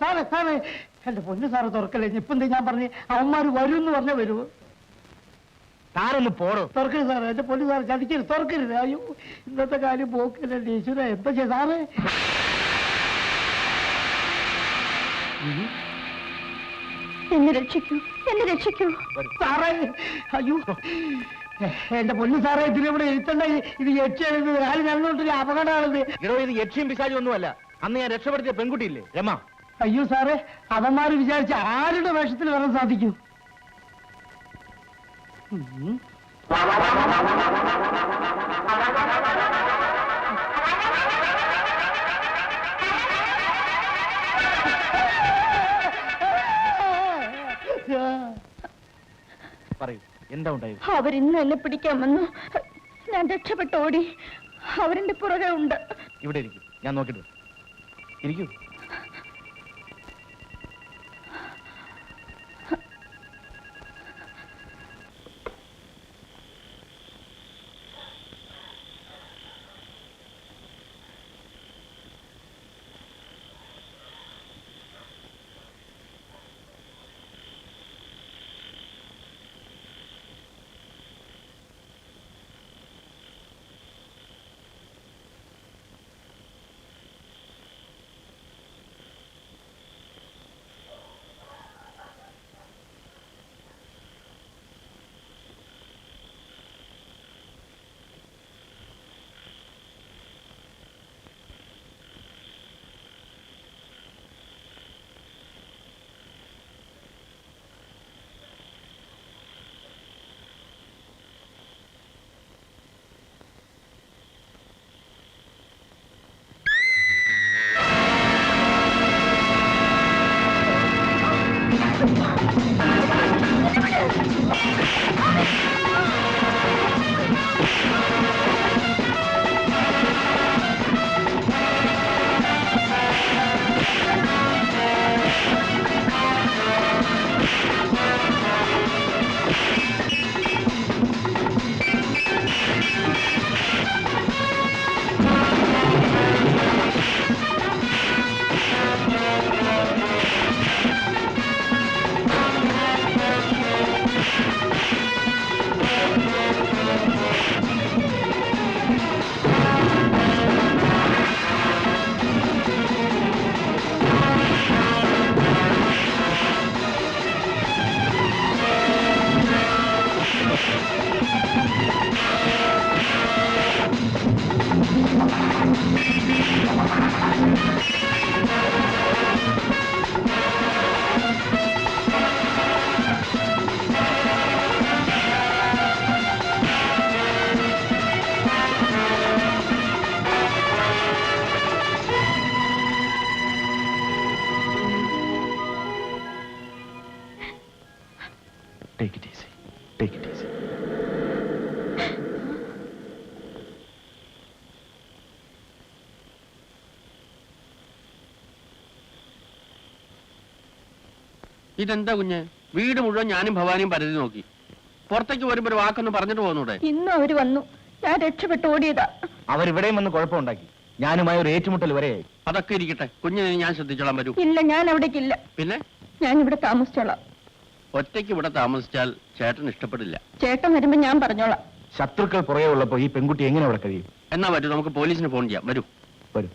സാറേ സാറേ എന്റെ പൊന്നു സാറ് തുറക്കല്ലേ. ഇപ്പൊ എന്താ ഞാൻ പറഞ്ഞു, അവന്മാര് വരും എന്ന് പറഞ്ഞ വരുമോ? സാറൊന്ന് പോടോ. തുറക്കരുത് സാറേ, എന്റെ പൊന്നു സാറ് ചതിക്കരുത്, തുറക്കരുത്. അയ്യോ ഇന്നത്തെ കാര്യം പോക്കില്ല ഈശ്വര. എന്താ ചെയ്യാ സാറേ? എന്നെ രക്ഷിക്കൂ, എന്നെ രക്ഷിക്കൂ സാറേ. അയ്യോ എന്റെ പൊന്നു സാറേ, ഇതിനിവിടെ എഴുത്തണ്ട. ഇത് യക്ഷിയാണിത്. ആരും നടന്നുകൊണ്ടൊരു അപകടമാണിത്. ഇടോ ഇത് യക്ഷിയും പിശാചും ഒന്നുമല്ല. അന്ന് ഞാൻ രക്ഷപ്പെടുത്തിയ പെൺകുട്ടിയില്ലേ രമ. അയ്യോ സാറേ, അവന്മാര് വിചാരിച്ച ആരുടെ വേഷത്തിൽ വരാൻ സാധിക്കും? പറയൂ, എന്താ ഉണ്ടായത്? അവരിന്ന് എന്നെ പിടിക്കാൻ വന്നു. ഞാൻ രക്ഷപ്പെട്ടോടി. അവരെന്റെ പുറകെ ഉണ്ട്. ഇവിടെ ഇരിക്കും, ഞാൻ നോക്കിട്ട് ഇരിക്കൂ. Take it easy. Take it easy. ഇതെന്താ കുഞ്ഞ്? വീട് മുഴുവൻ ഞാനും ഭവാനിയും പരതി നോക്കി. പുറത്തേക്ക് വരുമ്പോ ഒരു വാക്കൊന്നും പറഞ്ഞിട്ട് പോകുന്നൂടെ? ഇന്നും അവര് വന്നു. ഞാൻ രക്ഷപ്പെട്ട് ഓടിയതാ. അവരിവിടെയും വന്ന് കുഴപ്പമുണ്ടാക്കി. ഞാനുമായി ഒരു ഏറ്റുമുട്ടൽ വരെയായി. അതൊക്കെ ഇരിക്കട്ടെ, കുഞ്ഞിനെ ഞാൻ ശ്രദ്ധിച്ചോളാൻ വരൂ. ഇല്ല, ഞാൻ അവിടേക്കില്ല. പിന്നെ ഞാൻ ഇവിടെ താമസിച്ചോളാം. ഒറ്റയ്ക്ക് ഇവിടെ താമസിച്ചാൽ ചേട്ടൻ ഇഷ്ടപ്പെടില്ല. ചേട്ടൻ വരുമ്പോ ഞാൻ പറഞ്ഞോളാം. ശത്രുക്കൾ പുറകെ ഉള്ളപ്പോ ഈ പെൺകുട്ടി എങ്ങനെ അവിടെ കഴിയും? എന്നാ വരൂ, നമുക്ക് പോലീസിന് ഫോൺ ചെയ്യാം. വരൂ വരൂ.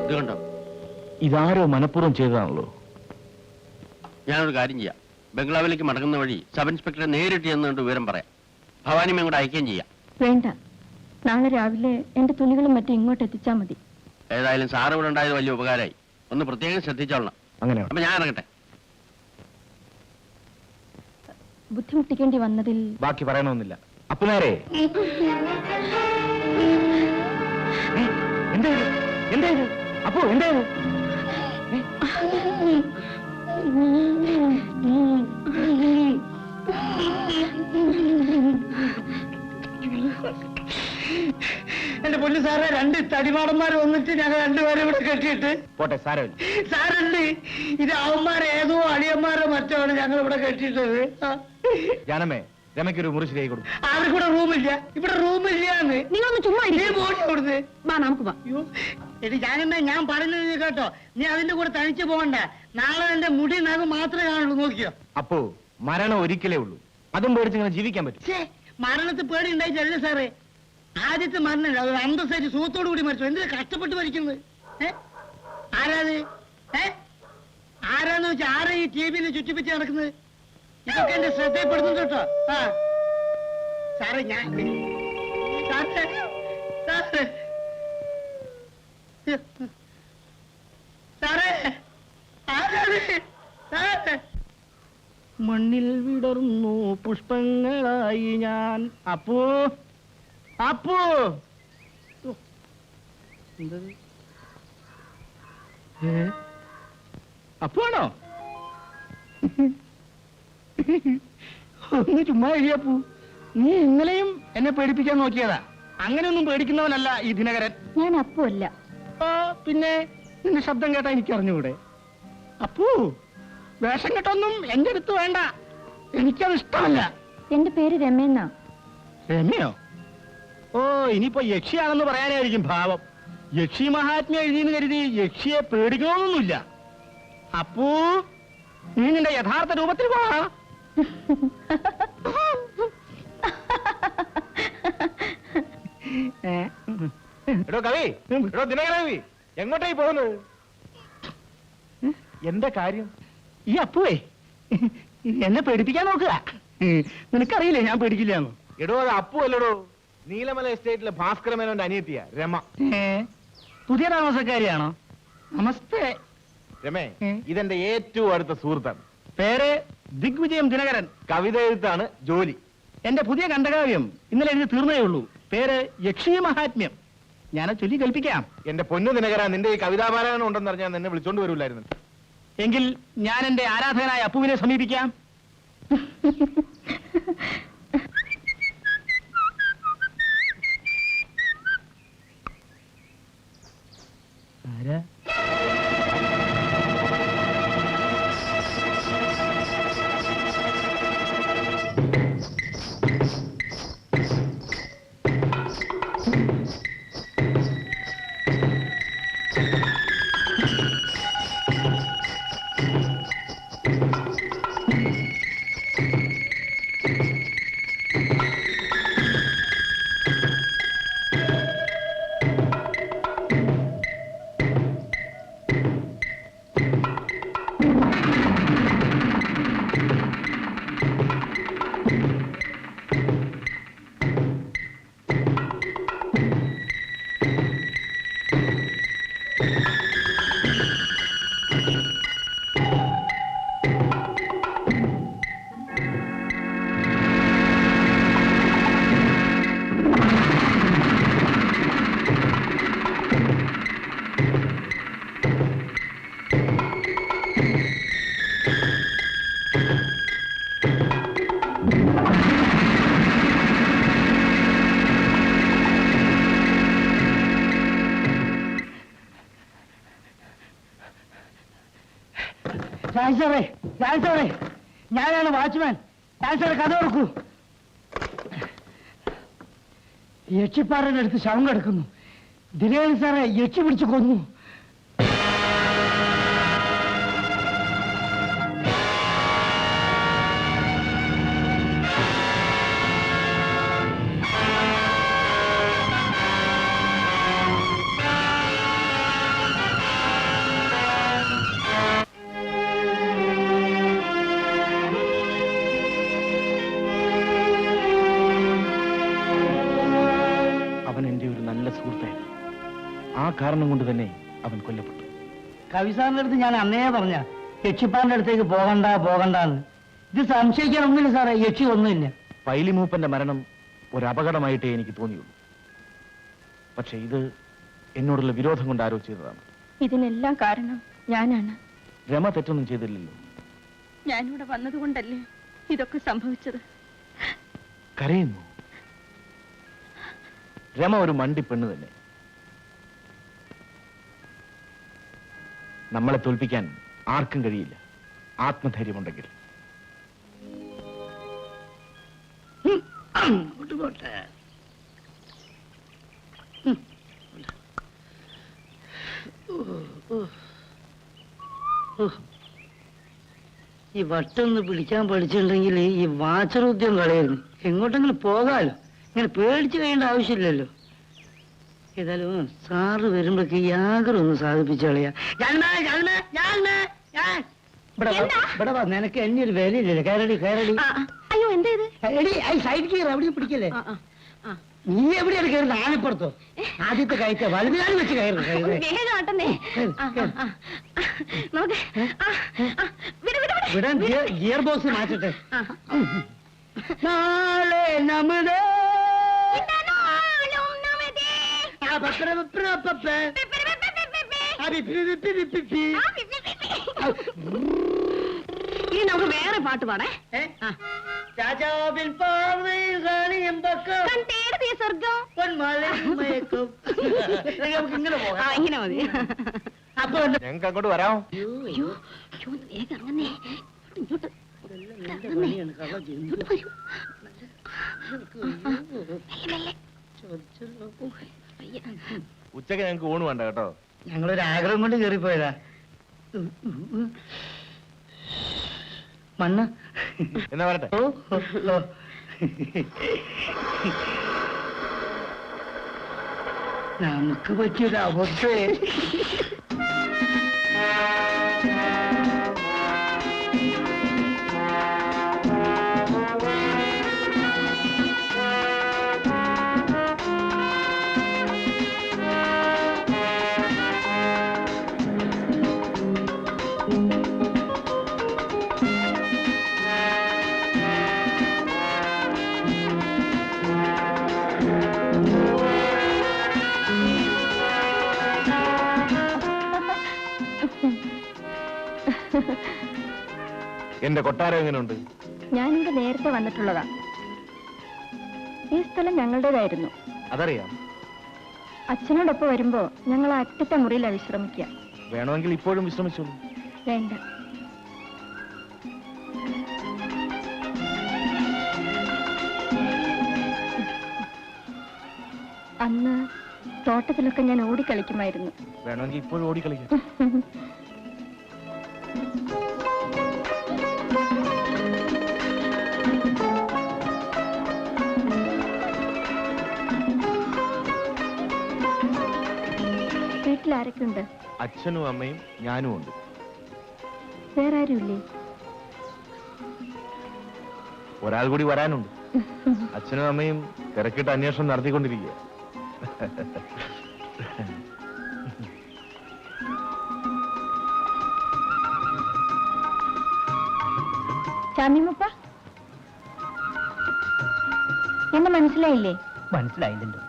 ഇത് കണ്ടോ? ഇതാരോ മനഃപൂർവ്വം ചെയ്തതാണല്ലോ. ഞാനൊരു കാര്യം ചെയ്യാം. ബംഗ്ലാവിലേക്ക് മടങ്ങുന്ന വഴി സബ് ഇൻസ്പെക്ടറെ നേരിട്ട് ചെന്നുകൊണ്ട് വിവരം പറയാം. ഭവാനിയും കൂടെ അയക്കുകയും ചെയ്യാം. വേണ്ട, നാളെ രാവിലെ എന്റെ തുണികളും മറ്റും ഇങ്ങോട്ട് എത്തിച്ചാൽ മതി. ഏതായാലും സാറ് ഇവിടെ ഉണ്ടായത് വലിയ ഉപകാരമായി. ഒന്ന് പ്രത്യേകം ശ്രദ്ധിച്ചോളണം. അങ്ങനെ അപ്പൊ ഞാൻ ഇറങ്ങട്ടെ. ബുദ്ധിമുട്ടിക്കേണ്ടി വന്നതിൽ ബാക്കി പറയണമെന്നില്ല. അപ്പുനാരെ എന്തായാലും എന്തായാലും അപ്പോ എന്തായാലും എന്റെ പൊന്നു സാറേ, 2 തടിമാടന്മാർ വന്നിട്ട് ഞങ്ങൾ 2 പേരെ ഇവിടെ കെട്ടിയിട്ട്. പോട്ടെ, സാരമില്ല. സാറുണ്ട്, ഇത് അവന്മാരേതോ അളിയന്മാരോ മറ്റോ ഞങ്ങൾ ഇവിടെ കെട്ടിയിട്ടത്. ജാനമ്മേ, രമയ്ക്കൊരു മുറി ശരിയായി കൊടുക്കും. അവർക്കൂടെ റൂമില്ല, ഇവിടെ റൂമില്ലാന്ന്. നിങ്ങളൊന്ന് ചുമ്മാ നീ പോടി അവിടുന്ന്. വാ നമുക്ക് വാ. അയ്യോ എടി ഞാനെന്നാ ഞാൻ പറയുന്നത് കേട്ടോ, നീ അതിന്റെ കൂടെ തനിച്ച് പോകണ്ട. നാളെ എന്റെ മുടി നഖം മാത്രമേ കാണുള്ളൂ, നോക്കിയോ. അപ്പോ മരണം ഒരിക്കലേ ഉള്ളൂ, അതും പേടിച്ച് ഇങ്ങനെ ജീവിക്കാൻ പറ്റും? ഛേ, മരണത്തിൽ പേടി ഉണ്ടായിട്ടല്ലേ സാറേ. ആദ്യത്തെ മരണം അത് അന്തസ്സായിട്ട് സുഖത്തോടു കൂടി മരിച്ചു. എന്തിനാ കഷ്ടപ്പെട്ട് മരിക്കുന്നത്? ആരാത്? ആരാന്ന് വെച്ചാൽ ആരാ ഈ ടിവിയിൽ ചുറ്റിപ്പിച്ച് നടക്കുന്നത്? ഇതൊക്കെ എന്റെ ശ്രദ്ധയിൽപ്പെടുന്നുണ്ട് കേട്ടോ. ആ സാറേ, ഞാൻ സാറേ സാറേ സാറേ ആരാത്? സാറേ, മണ്ണിൽ വിടർന്നു പുഷ്പങ്ങളായി ഞാൻ. അപ്പൂ അപ്പൂ, എന്തത്? അപ്പുവാണോ? ഒന്ന് ചുമ്മാ എഴുതിയപ്പൂ, നീ ഇന്നലെയും എന്നെ പേടിപ്പിക്കാൻ നോക്കിയതാ. അങ്ങനെയൊന്നും പേടിക്കുന്നവനല്ല ഈ ദിനകരൻ. ഞാൻ അപ്പു അല്ല. പിന്നെ നിന്റെ ശബ്ദം കേട്ടാ എനിക്ക് അറിഞ്ഞുകൂടെ? അപ്പൂ, വേഷം കെട്ടൊന്നും എന്റെ അടുത്ത് വേണ്ട, എനിക്കത് ഇഷ്ടമല്ല. എന്റെ പേര് രമേന്നാ. രമ്യോ? ഓ, ഇനിയിപ്പോ യക്ഷിയാണെന്ന് പറയാനായിരിക്കും ഭാവം. യക്ഷി മഹാത്മ്യം എഴുതിയെന്ന് കരുതി യക്ഷിയെ പേടിക്കണമെന്നൊന്നുമില്ല. അപ്പൂ, നീ നിന്റെ യഥാർത്ഥ രൂപത്തിൽ വാ. എടോ കവി, എടോ ദിനകരവി, എങ്ങോട്ടായി പോകുന്നത്? എന്താ കാര്യം? ഈ അപ്പുവേ എന്നെ പേടിപ്പിക്കാൻ നോക്കുക. നിനക്കറിയില്ലേ ഞാൻ പേടിക്കില്ലാന്ന്. എടോ, അത് അപ്പു അല്ലടോ, നീലമല എസ്റ്റേറ്റിലെ ഭാസ്കര മേനോന്റെ അനിയത്തിയ രമ. പുതിയ താമസക്കാരിയാണോ? നമസ്തേ രമേ, ഇതെന്റെ ഏറ്റവും അടുത്ത സുഹൃത്താണ്. പേര് ദിഗ്വിജയം ദിനകരൻ. കവിത എഴുത്താണ് ജോലി. എന്റെ പുതിയ കണ്ടകാവ്യം ഇന്നലെ എഴുതി തീർന്നേ ഉള്ളൂ. പേര് യക്ഷി മഹാത്മ്യം. ഞാനത് ചൊല്ലി കൽപ്പിക്കാം. എന്റെ പൊന്നു ദിനകര, നിന്റെ ഈ കവിതാപാരായണം ഉണ്ടെന്ന് അറിഞ്ഞാൽ നിന്നെ വിളിച്ചോണ്ട് വരൂലായിരുന്നു. എങ്കിൽ ഞാൻ എന്റെ ആരാധകനായ അപ്പുവിനെ സമീപിക്കാം. ആരാ? സാറേ, സാറേ, ഞാനാണ് വാച്ച്മാൻ. സാറേ, കഥ ഓർക്കൂ. യക്ഷിപ്പാറയുടെ അടുത്ത് ശവം കിടക്കുന്നു. ദിനകരൻ സാറെ യക്ഷി പിടിച്ചു കൊന്നു. ആ കാരണം കൊണ്ട് തന്നെ അവൻ കൊല്ലപ്പെട്ടു. കവിസാറിന്റെ അടുത്ത് ഞാൻ അന്നേ പറഞ്ഞ യക്ഷിപ്പാറിന്റെ അടുത്തേക്ക് പോകണ്ട പോകണ്ടെന്ന്. ഇത് സംശയിക്കാനൊന്നുമില്ല സാറേ, യക്ഷി ഒന്നുമില്ല. പൈലിമൂപ്പന്റെ മരണം ഒരു അപകടമായിട്ടേ എനിക്ക് തോന്നിയുള്ളൂ. പക്ഷെ ഇത് എന്നോടുള്ള വിരോധം കൊണ്ട് ആരോ ചെയ്തതാണ്. ഇതിനെല്ലാം കാരണം ഞാനാണ്. രമ തെറ്റൊന്നും ചെയ്തില്ലല്ലോ. ഞാനിവിടെ വന്നതുകൊണ്ടല്ലേ ഇതൊക്കെ സംഭവിച്ചത്. കരയുന്നു? രമ ഒരു മണ്ടി പെണ്ണ് തന്നെ. നമ്മളെ തോൽപ്പിക്കാൻ ആർക്കും കഴിയില്ല, ആത്മധൈര്യമുണ്ടെങ്കിൽ. പോട്ടെ. ഈ വട്ടൊന്ന് പിടിക്കാൻ പഠിച്ചിട്ടുണ്ടെങ്കിൽ ഈ വാച്ചറുദ്യം കളയായിരുന്നു. എങ്ങോട്ടെങ്കിലും പോകാലോ, ഇങ്ങനെ പേടിച്ചു കഴിയേണ്ട ആവശ്യമില്ലല്ലോ. ഏതായാലും സാറ് വരുമ്പോഴേക്ക് ഈ ആഗ്രഹം സാധിപ്പിച്ചു കളയാ. ഇവിടെ വാ, നിനക്ക് എന്നെ ഒരു വിലയില്ലല്ലോ. കയറടി കയറടി. അയ്യോ എന്താ ഇത്? എടി സൈഡ് കയറി, അവിടെ പിടിക്കല്ലേ. നീ എവിടെയാണ് കയറുന്നത്? ആനപ്പുറത്തോ? ആദ്യത്തെ കയറ്റ വലുതാലും വെച്ച് കയറുന്നത്. വിടാൻ ഗിയർ ബോക്സ് മാറ്റട്ടെ. നാളെ നമ്മുടെ ഇനി നമുക്ക് വേറെ പാട്ട് പാടേ. രാജാവിൻ പാർവയിൽ കാണിയും പക്കം സ്വർഗം നമുക്ക് ഇങ്ങനെ പോകാം. ഇങ്ങനെ മതി. അപ്പൊ ഞങ്ങൾക്ക് അങ്ങോട്ട് വരാമോ? അയ്യോ അയ്യോ, വേഗം ഇറങ്ങുന്നേ. ഇങ്ങോട്ട് ഇങ്ങോട്ട് വരൂ. ഉച്ചക്ക് ഞങ്ങൾക്ക് ഊണ് വേണ്ട കേട്ടോ. ഞങ്ങളൊരു ആഗ്രഹം കൊണ്ട് കയറിപ്പോയതാ. മണ്ണ് എന്നാ വരട്ടെ. നമുക്ക് പറ്റിയൊരു അവസ്ഥയെ. എന്റെ കൊട്ടാരം എങ്ങനെയുണ്ട്? ഞാനിവിടെ നേരത്തെ വന്നിട്ടുള്ളതാ. ഈ സ്ഥലം ഞങ്ങളുടേതായിരുന്നു. അതറിയാം. അച്ഛനോടൊപ്പം വരുമ്പോ ഞങ്ങൾ അറ്റത്തെ മുറിയിലാണ് വിശ്രമിക്കുക. വേണമെങ്കിൽ ഇപ്പോഴും വിശ്രമിച്ചോളൂ. വേണ്ട, അന്ന് തോട്ടത്തിലൊക്കെ ഞാൻ ഓടിക്കളിക്കുമായിരുന്നു. വേണമെങ്കിൽ ഇപ്പോഴും ഓടിക്കളിക്കാം. വീട്ടിൽ ആരൊക്കെയുണ്ട്? അച്ഛനും അമ്മയും ഞാനും ഉണ്ട്. വേറെ ആരുമില്ലേ? ഒരാൾ കൂടി വരാനുണ്ട്. അച്ഛനും അമ്മയും തിരക്കിട്ട് അന്വേഷണം നടത്തിക്കൊണ്ടിരിക്കുക. ചാമിയമ്മ, എന്നെ മനസ്സിലായില്ലേ? മനസ്സിലായില്ലല്ലോ.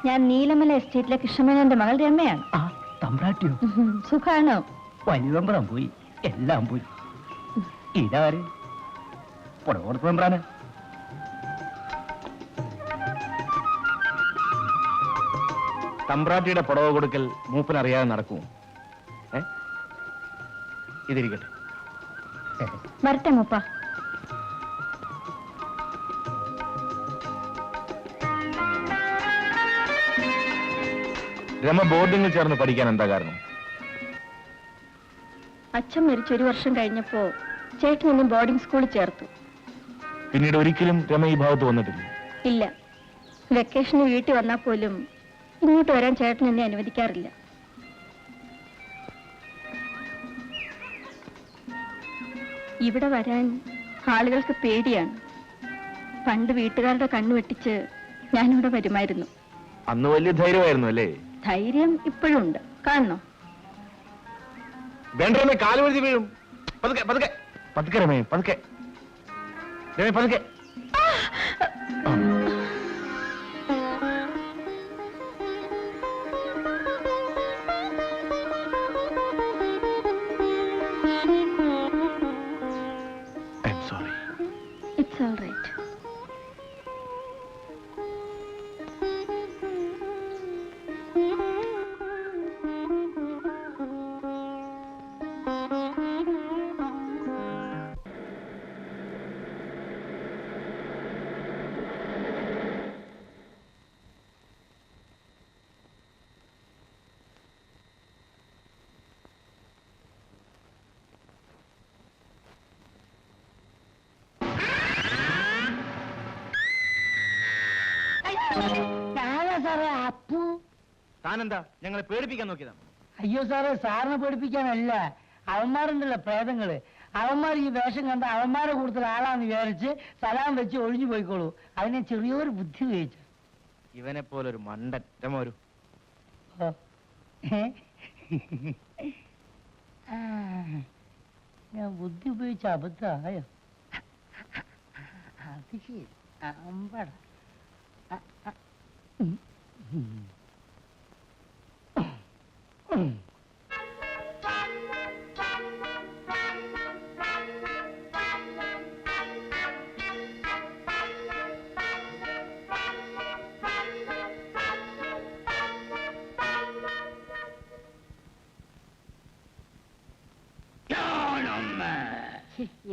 ഞാൻ നീലമല എസ്റ്റേറ്റിലെ കൃഷ്ണമേനോന്റെ മകൾ രമയാണ്. ആ തമ്പ്രാട്ടിയോ? സുഖാണോ? വലിയതമ്പ്രാൻ പോയി, എല്ലാം പോയി. ഇതാര് പുറകോടത്ത് തമ്പ്രാന്? തമ്പ്രാട്ടിയുടെ പുടവ കൊടുക്കൽ മൂപ്പനറിയാതെ നടക്കുമോ? ഇതിരിക്കട്ടെ. വരട്ടെ മൂപ്പ. രമ ബോർഡിങ്ങിൽ ചേർന്ന് പഠിക്കാൻ എന്താ കാരണം? അച്ഛൻ മരിച്ച 1 വർഷം കഴിഞ്ഞപ്പോ ചേട്ടൻ എന്നെ ബോർഡിംഗ് സ്കൂളിൽ ചേർത്തു. പിന്നീട് ഒരിക്കലും രമ ഈ ഭാഗത്ത് വന്നിട്ടില്ല? ഇല്ല. വെക്കേഷന് വീട്ടിൽ വന്നാൽ പോലും ഇങ്ങോട്ട് വരാൻ ചേട്ടൻ എന്നെ അനുവദിക്കാറില്ല. ഇവിടെ വരാൻ ആളുകൾക്ക് പേടിയാണ്. പണ്ട് വീട്ടുകാരുടെ കണ്ണു വെട്ടിച്ച് ഞാനിവിടെ വരുമായിരുന്നു. അന്ന് വലിയ ധൈര്യമായിരുന്നു അല്ലേ? ധൈര്യം ഇപ്പോഴും ഉണ്ട്. കാണണോ? വേണ്ട രമേ, കാല് വഴുതി വീഴും. പതുക്കെ പതുക്കെ പതുക്കെ രമേ, പതുക്കെ രമേ, പതുക്കെ. I'm sorry. It's all right. സാറേ അപ്പു. താനെന്താ ഞങ്ങളെ പേടിപ്പിക്കാൻ നോക്കിയതാണ്? അയ്യോ സാറേ, സാറിനെ പേടിപ്പിക്കാനല്ല. അവന്മാരുണ്ടല്ലോ പ്രേതങ്ങള്, അവന്മാർ ഈ വേഷം കണ്ട അവന്മാരെ കൂടുതൽ ആളാന്ന് വിചാരിച്ച് സലാം വെച്ച് ഒഴിഞ്ഞു പോയിക്കോളൂ. അതിനെ ചെറിയൊരു ബുദ്ധി ഉപയോഗിച്ചു. ഇവനെ പോലൊരു മണ്ടൻ. രമോരു ഞാൻ ബുദ്ധി ഉപയോഗിച്ച അബദ്ധമായോ? അത് ശരി, അമ്പട.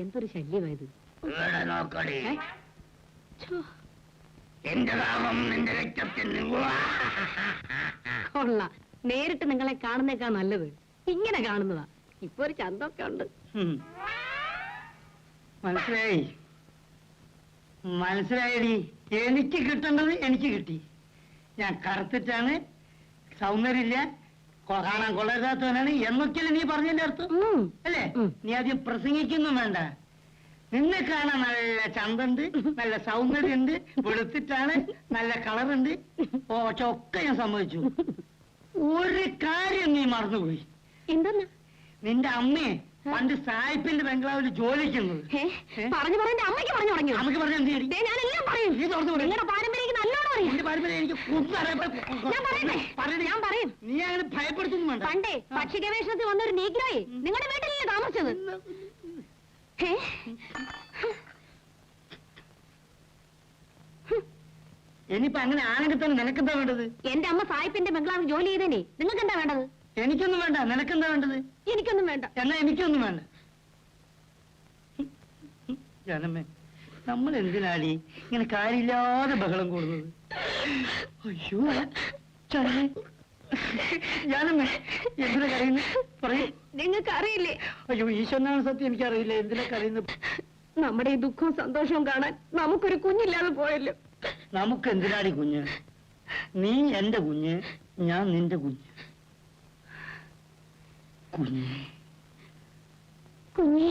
എന്തൊരു ശല്യമായത്. നോക്കടി, എന്റെ നാമം നിന്റെ രക്തത്തിൽ കൊള്ളാം. നേരിട്ട് നിങ്ങളെ കാണുന്നേക്കാ നല്ലത് ഇങ്ങനെ കാണുന്നതാ. ഇപ്പൊ ഒരു ചന്തൊക്കെ ഉണ്ട്. മനസ്സിലായി, മനസ്സിലായടി. എനിക്ക് കിട്ടേണ്ടത് എനിക്ക് കിട്ടി. ഞാൻ കറുത്തിട്ടാണ്, സൗന്ദര്യമില്ല, കാണാൻ കൊള്ളരുതാത്തവനാണ് എന്നൊക്കെയല്ലേ നീ പറഞ്ഞതിന്റെ അർത്ഥം അല്ലേ? നീ ആദ്യം പ്രസംഗിക്കൊന്നും വേണ്ട. നിന്നെ കാണാൻ നല്ല ചന്തണ്ട്, നല്ല സൗന്ദര്യമുണ്ട്, വെളുത്തിട്ടാണ്, നല്ല കളറുണ്ട്, ഒക്കെ ഞാൻ സമ്മതിച്ചു. ഒരു കാര്യം നീ മറന്നുപോയി. എന്തെന്നാ? നിന്റെ അമ്മയെ പണ്ട് സായിപ്പിന്റെ ബംഗ്ലാവിൽ ജോലിക്കുന്നത്. പറഞ്ഞു പറഞ്ഞു അമ്മയ്ക്ക് പറഞ്ഞു തുടങ്ങിയോ? അമ്മക്ക് പറഞ്ഞ എന്ത് ചെയ്യും? ഞാനെല്ലാം പറയും. നീ തുറന്നു വിടും. നിങ്ങളുടെ പാരമ്പര്യം നല്ലോണം അറിയാം. എന്റെ പാരമ്പര്യം എനിക്ക് ഒന്നും ഞാൻ പറയട്ടെ? ഞാൻ പറയും. നീ അങ്ങനെ ഭയപ്പെടുത്തൊന്നും വേണ്ട. പണ്ടേ പക്ഷി ഗവേഷണത്തിൽ വന്ന ഒരു നീഗ്രോയെ നിങ്ങളുടെ വീട്ടിലല്ലേ താമസിച്ചത്? ഇനിയിപ്പോ അങ്ങനെ ആണെങ്കിൽ തന്നെ നിനക്കെന്താ വേണ്ടത്? എന്റെ അമ്മ സായിപ്പിന്റെ ബംഗ്ലാവിൽ ജോലി ചെയ്തേനെ. നിങ്ങൾക്ക് എന്താ വേണ്ടത്? എനിക്കൊന്നും വേണ്ട. നിനക്കെന്താ വേണ്ടത്? എനിക്കൊന്നും വേണ്ട. എന്നാ എനിക്കൊന്നും വേണ്ട. ജനമേ, നമ്മൾ എന്തിനാടി ഇങ്ങനെ കാര്യമില്ലാതെ ബഹളം കൂടുന്നത്? അയ്യോ ജാനമ്മേ, എന്തിനാ കരയുന്നത്? പറയൂ. നിങ്ങൾക്ക് അറിയില്ലേ? അയ്യോ ഈശ്വരനാണ് സത്യം, എനിക്കറിയില്ല എന്തിനാ കരയുന്നത്. നമ്മുടെ ഈ ദുഃഖവും സന്തോഷവും കാണാൻ നമുക്കൊരു കുഞ്ഞില്ലാതെ പോയല്ലോ. നമുക്ക് എന്തിനാടി കുഞ്ഞ്? നീ എന്റെ കുഞ്ഞ്, ഞാൻ നിന്റെ കുഞ്ഞ്. കുഞ്ഞ് കുഞ്ഞേ